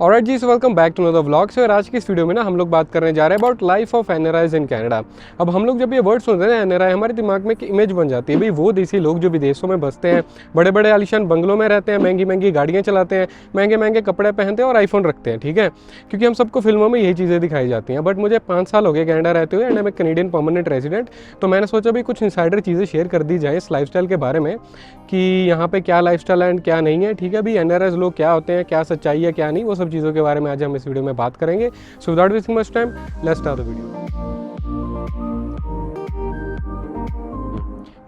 Alright जी, so welcome back to another vlog. So आज की इस वीडियो में ना हम लोग बात करने जा रहे हैं about life of NRIs in Canada. अब हम लोग जब ये वर्ड सुनते हैं ना एनआरआई, हमारे दिमाग में एक इमेज बन जाती है भाई वो देसी लोग जो विदेशों में बसते हैं, बड़े बड़े आलिशान बंगलों में रहते हैं, महंगी महंगी गाड़ियाँ चलाते हैं, महंगे महंगे कपड़े पहनते हैं और आईफोन रखते हैं। ठीक है, क्योंकि हम सबको फिल्मों में यही चीज़ें दिखाई जाती हैं। बट मुझे 5 साल हो गए कनाडा रहते हुए and I am a Canadian permanent resident. तो मैंने सोचा भाई कुछ इंसाइडर चीज़ें शेयर कर दी जाए इस लाइफस्टाइल के बारे में कि यहाँ पे क्या लाइफस्टाइल है एंड क्या नहीं है। ठीक है, भाई एनआरआईज लोग क्या होते हैं, क्या सच्चाई है क्या नहीं, वो सब चीज़ों के बारे में आज हम इस वीडियो में बात करेंगे। So without wasting much time, let's start the video.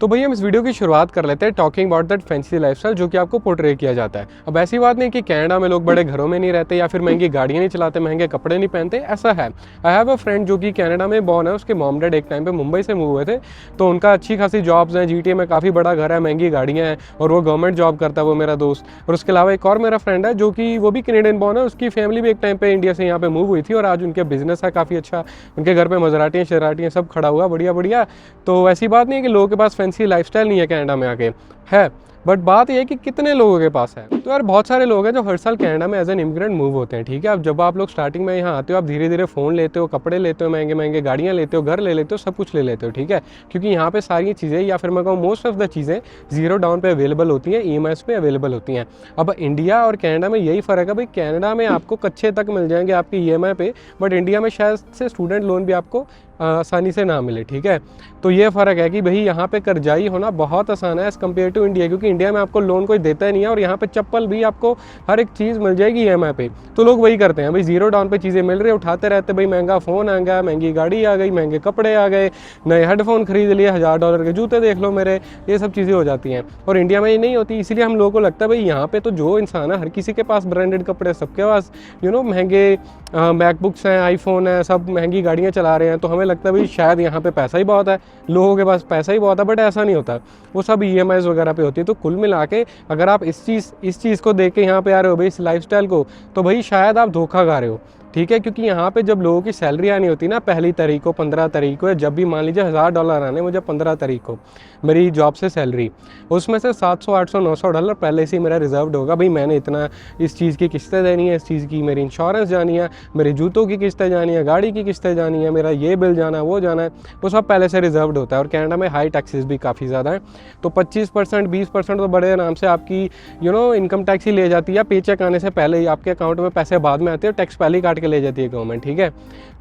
तो भैया हम इस वीडियो की शुरुआत कर लेते हैं talking about that fancy lifestyle जो कि आपको पोर्ट्रे किया जाता है। अब ऐसी बात नहीं कि कनाडा में लोग बड़े घरों में नहीं रहते या फिर महंगी गाड़ियाँ नहीं चलाते, महंगे कपड़े नहीं पहनते, ऐसा है। आई हैव अ फ्रेंड जो कि कनाडा में बॉर्न है, उसके मॉम डैड एक टाइम पे मुंबई से मूव हुए थे, तो उनका अच्छी खासी जॉब्स हैं, जीटीए में काफ़ी बड़ा घर है, महंगी गाड़ियाँ हैं और वो गवर्नमेंट जॉब करता है, वो मेरा दोस्त। और उसके अलावा एक और मेरा फ्रेंड है जो कि वो भी कैनेडियन बॉर्न है, उसकी फैमिली भी एक टाइम पे इंडिया से यहाँ पे मूव हुई थी और आज उनका बिजनेस है काफ़ी अच्छा, उनके घर पे मजराटियाँ शराटियाँ सब खड़ा हुआ, बढ़िया बढ़िया। तो ऐसी बात नहीं है कि लोगों के पास फैंसी लाइफस्टाइल नहीं है कनाडा में आके, है। बट बात यह है कि कितने लोगों के पास है। तो यार बहुत सारे लोग हैं जो हर साल कनाडा में एज एन इमिग्रेंट मूव होते हैं। ठीक है, अब जब आप लोग स्टार्टिंग में यहाँ आते हो, आप धीरे धीरे फ़ोन लेते हो, कपड़े लेते हो, महंगे महंगे गाड़ियाँ लेते हो, घर ले लेते हो, सब कुछ ले लेते हो। ठीक है, क्योंकि यहाँ पे सारी चीज़ें या फिर मैं कहूँ मोस्ट ऑफ द चीज़ें जीरो डाउन पे अवेलेबल होती हैं, ईएमआईज़ पे अवेलेबल होती हैं। अब इंडिया और कनाडा में यही फ़र्क है भाई, कनाडा में आपको कच्चे तक मिल जाएंगे आपकी ईएमआई पे, बट इंडिया में शायद से स्टूडेंट लोन भी आपको आसानी से ना मिले। ठीक है, तो ये फ़र्क है कि भाई यहाँ पे कर्जाई होना बहुत आसान है एज़ कम्पेयर टू इंडिया, क्योंकि इंडिया में आपको लोन कोई देता ही नहीं है और यहाँ पे चप्पल भी आपको हर एक चीज़ मिल जाएगी ईएमआई पे। तो लोग वही करते हैं भाई, जीरो डाउन पे चीज़ें मिल रही है, उठाते रहते भाई, महंगा फ़ोन आ गया, महंगी गाड़ी आ गई, महंगे कपड़े आ गए, नए हेडफोन खरीद लिए, $1000 के जूते देख लो मेरे, ये सब चीज़ें हो जाती हैं। और इंडिया में ये नहीं होती, इसीलिए हम लोगों को लगता है भाई यहाँ पे तो जो इंसान है हर किसी के पास ब्रांडेड कपड़े, सबके पास महंगे मैकबुक्स हैं, आईफोन है, सब महंगी गाड़ियाँ चला रहे हैं, तो हमें लगता है भाई शायद यहाँ पे पैसा ही बहुत है, लोगों के पास पैसा ही बहुत है। बट ऐसा नहीं होता, वो सब ईएमआईज़ वगैरह पे होती है। तो कुल मिला के अगर आप इस चीज़ को देख के यहाँ पे आ रहे हो भाई, इस लाइफस्टाइल को, तो भाई शायद आप धोखा खा रहे हो। ठीक है, क्योंकि यहाँ पे जब लोगों की सैलरी आनी होती है ना, पहली तारीख को, 15 तारीख को, जब भी मान लीजिए $1000 आने मुझे 15 तारीख को मेरी जॉब से सैलरी, उसमें से 700 800 900 डॉलर पहले से ही मेरा रिजर्व्ड होगा। भाई मैंने इतना इस चीज़ की किस्तें देनी है, इस चीज़ की मेरी इंश्योरेंस जानी है, मेरे जूतों की किस्तें जानी है, गाड़ी की किस्तें जानी है, मेरा ये बिल जाना है, वो जाना है, वो सब पहले से रिजर्व्ड होता है। और कनाडा में हाई टैक्सेस भी काफ़ी ज़्यादा हैं, तो 25% 20% तो बड़े आराम से आपकी इनकम टैक्स ही ले जाती है। पे चेक आने से पहले ही आपके अकाउंट में पैसे बाद में आते हैं, टैक्स पहले ही काट के ले जाती है गवर्नमेंट। ठीक है,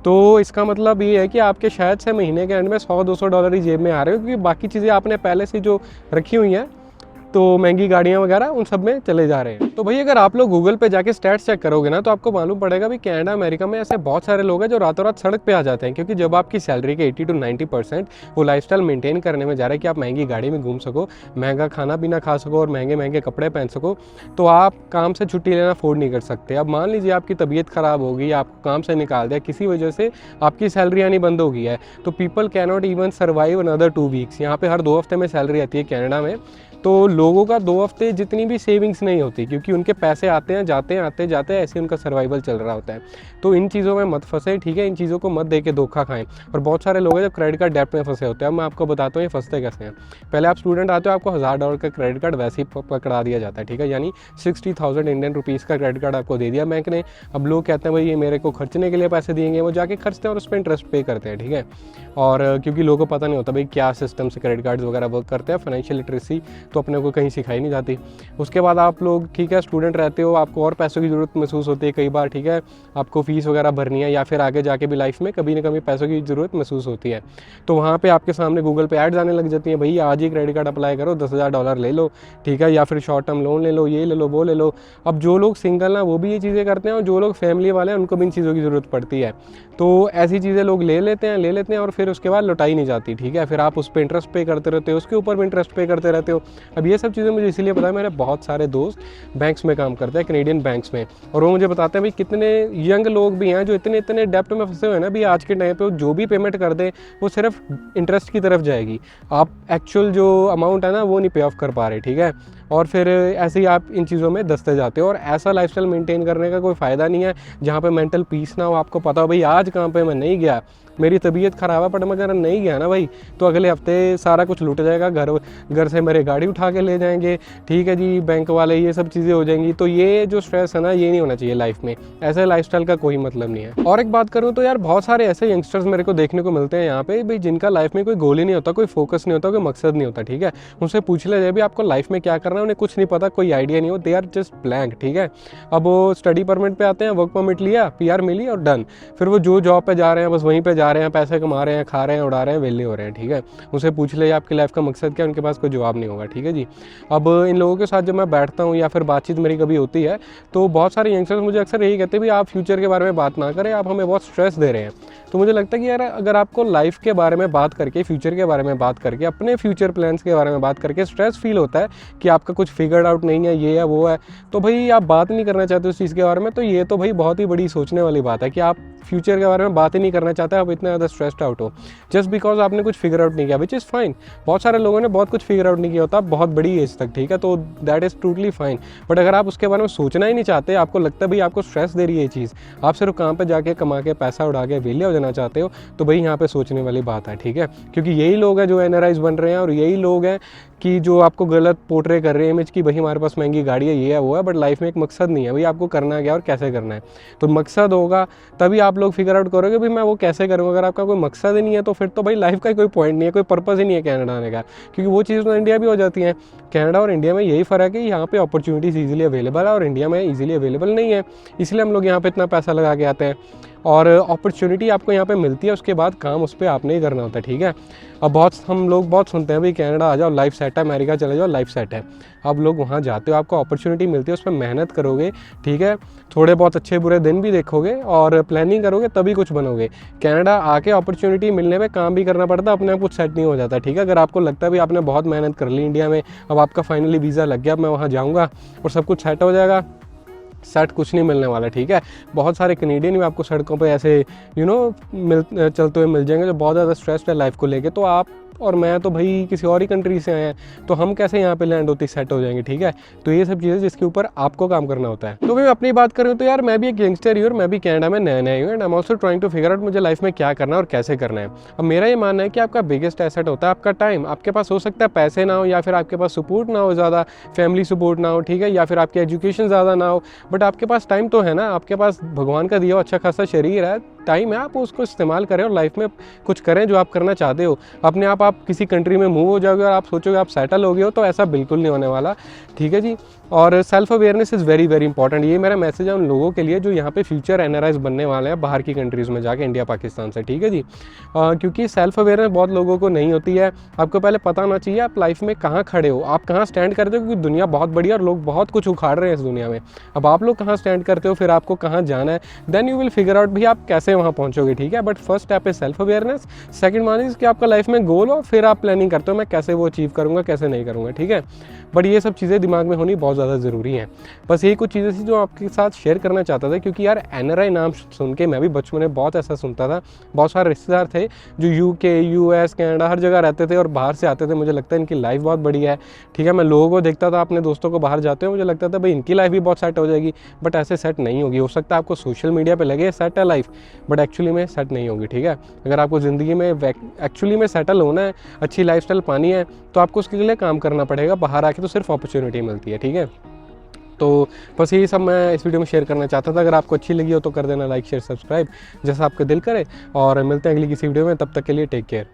तो इसका मतलब ये है कि आपके शायद से महीने के एंड में $100-200 ही जेब में आ रहे हो, क्योंकि बाकी चीज़ें आपने पहले से जो रखी हुई हैं, तो महंगी गाड़ियाँ वगैरह उन सब में चले जा रहे हैं। तो भाई अगर आप लोग गूगल पे जाके स्टैट्स चेक करोगे ना, तो आपको मालूम पड़ेगा भी कनाडा अमेरिका में ऐसे बहुत सारे लोग हैं जो रातों रात सड़क पे आ जाते हैं, क्योंकि जब आपकी सैलरी के 80 to 90% वो लाइफस्टाइल मेंटेन करने में जा रहा है कि आप महंगी गाड़ी में घूम सको, महंगा खाना पीना खा सको और महंगे महंगे कपड़े पहन सको, तो आप काम से छुट्टी लेना अफोर्ड नहीं कर सकते। अब मान लीजिए आपकी तबीयत ख़राब हो गई, आपको काम से निकाल दिया, किसी वजह से आपकी सैलरी आनी बंद हो गई है, तो people can not even survive another 2 weeks. यहाँ पे हर 2 हफ्ते में सैलरी आती है कनाडा में, तो लोगों का 2 हफ्ते जितनी भी सेविंग्स नहीं होती, क्योंकि उनके पैसे आते हैं जाते हैं आते जाते हैं, ऐसे उनका सर्वाइवल चल रहा होता है। तो इन चीज़ों में मत फंसे। ठीक है, इन चीज़ों को मत दे के धोखा खाएं। और बहुत सारे लोग हैं जो क्रेडिट कार्ड डेब्ट में फंसे होते हैं। अब मैं आपको बताता हूँ ये फंसते कैसे हैं। पहले आप स्टूडेंट आते हो, आपको $1000 का क्रेडिट कार्ड वैसे ही पकड़ा दिया जाता है। ठीक है, यानी 60,000 इंडियन रुपीज़ का क्रेडिट कार्ड आपको दे दिया बैंक ने। अब लोग कहते हैं भाई ये मेरे को खर्चने के लिए पैसे दिएंगे, वो जाके खर्चते हैं और उस पर इंटरेस्ट पे करते हैं। ठीक है, और क्योंकि लोगों को पता नहीं होता भाई क्या सिस्टम से क्रेडिट कार्ड्स वगैरह वर्क करते हैं, फाइनेंशियल लिटरेसी तो अपने को कहीं सिखाई नहीं जाती। उसके बाद आप लोग ठीक है स्टूडेंट रहते हो, आपको और पैसों की ज़रूरत महसूस होती है कई बार। ठीक है, आपको फ़ीस वगैरह भरनी है या फिर आगे जाके भी लाइफ में कभी ना कभी पैसों की ज़रूरत महसूस होती है, तो वहाँ पे आपके सामने गूगल पे एड्स आने लग जाती हैं, भाई आज ही क्रेडिट कार्ड अप्लाई करो, $10,000 ले लो। ठीक है, या फिर शॉर्ट टर्म लोन ले लो, ये ले लो, वो ले लो। अब जो लोग सिंगल हैं वो भी ये चीज़ें करते हैं, और जो लोग फैमिली वाले हैं उनको भी इन चीज़ों की ज़रूरत पड़ती है। तो ऐसी चीज़ें लोग ले लेते हैं और फिर उसके बाद लौटाई नहीं जाती। ठीक है, फिर आप उस पर इंटरेस्ट पे करते रहते हो, उसके ऊपर भी इंटरेस्ट पे करते रहते हो। अब ये सब चीज़ें मुझे इसीलिए पता है, मेरे बहुत सारे दोस्त बैंक्स में काम करते हैं, कैनेडियन बैंक्स में, और वो मुझे बताते हैं भाई कितने यंग लोग भी हैं जो इतने डेप्ट में फंसे हुए हैं ना, भी आज के टाइम पे जो भी पेमेंट कर दे वो सिर्फ इंटरेस्ट की तरफ जाएगी, आप एक्चुअल जो अमाउंट है ना वो नहीं पे ऑफ कर पा रहे। ठीक है, और फिर ऐसे ही आप इन चीज़ों में दसते जाते हो, और ऐसा लाइफस्टाइल मेंटेन करने का कोई फ़ायदा नहीं है जहाँ पे मेंटल पीस ना हो। आपको पता हो भाई आज काम पे मैं नहीं गया, मेरी तबीयत ख़राब है, बट मैं अगर नहीं गया ना भाई तो अगले हफ्ते सारा कुछ लूट जाएगा, घर से मेरे गाड़ी उठा के ले जाएंगे, ठीक है जी, बैंक वाले, ये सब चीज़ें हो जाएंगी। तो ये जो स्ट्रेस है ना, ये नहीं होना चाहिए लाइफ में, ऐसे लाइफस्टाइल का कोई मतलब नहीं है। और एक बात करूँ तो यार बहुत सारे ऐसे यंगस्टर्स मेरे को देखने को मिलते हैं यहाँ पे भाई, जिनका लाइफ में कोई गोल ही नहीं होता, कोई फोकस नहीं होता, कोई मकसद नहीं होता, ठीक है। उनसे पूछ लिया जाए भी आपको लाइफ में क्या करना है, उन्हें कुछ नहीं पता, कोई आइडिया नहीं हो, दे आर जस्ट ब्लैंक, ठीक है। अब वो स्टडी परमिट पे आते हैं, वर्क परमिट लिया, PR मिली और डन। फिर वो जो जॉब पे जा रहे हैं बस वहीं पे जा रहे हैं, पैसे कमा रहे हैं, खा रहे हैं, उड़ा रहे हैं, वेले हो रहे हैं, ठीक है। उनसे पूछ ले आपकी लाइफ का मकसद क्या है, उनके पास कोई जवाब नहीं होगा, ठीक है जी। अब इन लोगों के साथ जब मैं बैठता हूँ या फिर बातचीत मेरी कभी होती है तो बहुत सारे यंगस्टर्स मुझे अक्सर यही कहते हैं भी आप फ्यूचर के बारे में बात ना करें, आप हमें बहुत स्ट्रेस दे रहे हैं। तो मुझे लगता है कि यार अगर आपको लाइफ के बारे में बात करके, फ्यूचर के बारे में बात करके, अपने फ्यूचर प्लान्स के बारे में बात करके स्ट्रेस फील होता है कि आपका कुछ फिगर्ड आउट नहीं है, ये है वो है, तो भाई आप बात नहीं करना चाहते उस चीज़ के बारे में, तो ये तो भाई बहुत ही बड़ी सोचने वाली बात है कि आप फ्यूचर के बारे में बात ही नहीं करना चाहते, आप इतना ज़्यादा स्ट्रेस्ड आउट हो जस्ट बिकॉज आपने कुछ फिगर आउट नहीं किया, विच इज़ फाइन। बहुत सारे लोगों ने बहुत कुछ फिगर आउट नहीं किया होता बहुत बड़ी एज तक, ठीक है, तो that is totally fine. But अगर आप उसके बारे में सोचना ही नहीं चाहते, आपको लगता है भाई आपको स्ट्रेस दे रही है ये चीज़, आप सिर्फ काम पे जाके कमा के पैसा उड़ा के वेले हो जाना चाहते हो, तो भाई यहाँ पे सोचने वाली बात है, ठीक है। क्योंकि यही लोग हैं जो एनआरआईज बन रहे हैं और यही लोग हैं कि जो आपको गलत पोर्ट्रे कर रहे हैं इमेज की, भाई हमारे पास महंगी गाड़ी है, ये है वो है, बट लाइफ में एक मकसद नहीं है भाई आपको करना क्या और कैसे करना है। तो मकसद होगा तभी आप लोग फिगर आउट करोगे भाई मैं वो कैसे करूँगा। अगर आपका कोई मकसद ही नहीं है तो फिर तो भाई लाइफ का कोई पॉइंट नहीं है, कोई पर्पज़ ही नहीं है कनाडा आने का, क्योंकि वो चीज़ तो इंडिया भी हो जाती है। कनाडा और इंडिया में यही फ़र्क है कि यहाँ पे अपॉर्चुनिटीज़ ईजिली अवेलेबल है और इंडिया में ईजिली अवेलेबल नहीं है, इसलिए हम लोग यहाँ पे इतना पैसा लगा के आते हैं। और अपॉर्चुनिटी आपको यहाँ पे मिलती है, उसके बाद काम उस पर आपने ही करना होता है, ठीक है। अब हम लोग बहुत सुनते हैं भाई कनाडा आ जाओ लाइफ सेट है, अमेरिका चले जाओ लाइफ सेट है। अब लोग वहाँ जाते हो, आपको अपॉर्चुनिटी मिलती है, उस पर मेहनत करोगे, ठीक है, थोड़े बहुत अच्छे बुरे दिन भी देखोगे और प्लानिंग करोगे तभी कुछ बनोगे। कनाडा आके अपॉर्चुनिटी मिलने पे काम भी करना पड़ता है, अपने आप कुछ सेट नहीं हो जाता, ठीक है। अगर आपको लगता है भाई आपने बहुत मेहनत कर ली इंडिया में, अब आपका फाइनली वीज़ा लग गया, अब मैं वहाँ जाऊँगा और सब कुछ सेट हो जाएगा, सेट कुछ नहीं मिलने वाला, ठीक है। बहुत सारे कनेडियन भी आपको सड़कों पे ऐसे चलते हुए मिल जाएंगे जो बहुत ज़्यादा स्ट्रेस्ड है लाइफ को लेके। तो आप और मैं तो भाई किसी और ही कंट्री से आए हैं, तो हम कैसे यहाँ पे लैंड होती सेट हो जाएंगे, ठीक है। तो ये सब चीज़ें जिसके ऊपर आपको काम करना होता है। तो मैं अपनी बात करूँ तो यार मैं भी एक यंगस्टर ही हूँ और मैं भी कनाडा में नया नया हूँ and I am also trying to figure out मुझे लाइफ में क्या करना है और कैसे करना है। अब मेरा ये मानना है कि आपका बिगेस्ट एसेट होता है आपका टाइम। आपके पास हो सकता है पैसे ना हो या फिर आपके पास सपोर्ट ना हो, ज़्यादा फैमिली सपोर्ट ना हो, ठीक है, या फिर आपकी एजुकेशन ज़्यादा ना हो, बट आपके पास टाइम तो है ना, आपके पास भगवान का दिया अच्छा खासा शरीर है, टाइम है, आप उसको इस्तेमाल करें और लाइफ में कुछ करें जो आप करना चाहते हो। अपने आप किसी कंट्री में मूव हो जाओगे और आप सोचोगे आप सेटल हो गए हो, तो ऐसा बिल्कुल नहीं होने वाला, ठीक है जी। और self awareness is very very important. ये मेरा मैसेज है उन लोगों के लिए जो यहाँ पे फ्यूचर एनआरआईज बनने वाले हैं बाहर की कंट्रीज़ में जाके, इंडिया पाकिस्तान से, ठीक है जी। क्योंकि सेल्फ अवेयरनेस बहुत लोगों को नहीं होती है। आपको पहले पता होना चाहिए आप लाइफ में कहाँ खड़े हो, आप कहाँ स्टैंड करते हो, क्योंकि दुनिया बहुत बड़ी है और लोग बहुत कुछ उखाड़ रहे हैं इस दुनिया में। अब आप लोग कहाँ स्टैंड करते हो, फिर आपको कहाँ जाना है, then you will figure out भी आप कैसे वहाँ पहुँचोगे, ठीक है। बट फर्स्ट स्टेप है self awareness, second one is कि आपका लाइफ में गोल हो, फिर आप प्लानिंग करते हो मैं कैसे वो अचीव करूँगा, कैसे नहीं करूँगा, ठीक है। बट ये सब चीज़ें दिमाग में होनी बहुत ज़्यादा ज़रूरी हैं। बस यही कुछ चीज़ें थी जो आपके साथ शेयर करना चाहता था, क्योंकि यार एनआरआई नाम सुन के मैं भी बचपन में बहुत ऐसा सुनता था। बहुत सारे रिश्तेदार थे जो यूके, यूएस, कनाडा हर जगह रहते थे और बाहर से आते थे। मुझे लगता है इनकी लाइफ बहुत बढ़िया है, ठीक है। मैं लोगों को देखता था, अपने दोस्तों को बाहर जाते हुए, मुझे लगता था भाई इनकी लाइफ भी बहुत सेट हो जाएगी, बट ऐसे सेट नहीं होगी। हो सकता है आपको सोशल मीडिया पर लगे सेट है लाइफ, बट एक्चुअली में सेट नहीं होगी, ठीक है। अगर आपको ज़िंदगी में एक्चुअली में सेटल होना है, अच्छी लाइफस्टाइल पानी है, तो आपको उसके लिए काम करना पड़ेगा। बाहर आके तो सिर्फ अपॉर्चुनिटी मिलती है, ठीक है। तो बस यही सब मैं इस वीडियो में शेयर करना चाहता था। अगर आपको अच्छी लगी हो तो कर देना लाइक, शेयर, सब्सक्राइब जैसा आपका दिल करे, और मिलते हैं अगली किसी वीडियो में। तब तक के लिए टेक केयर।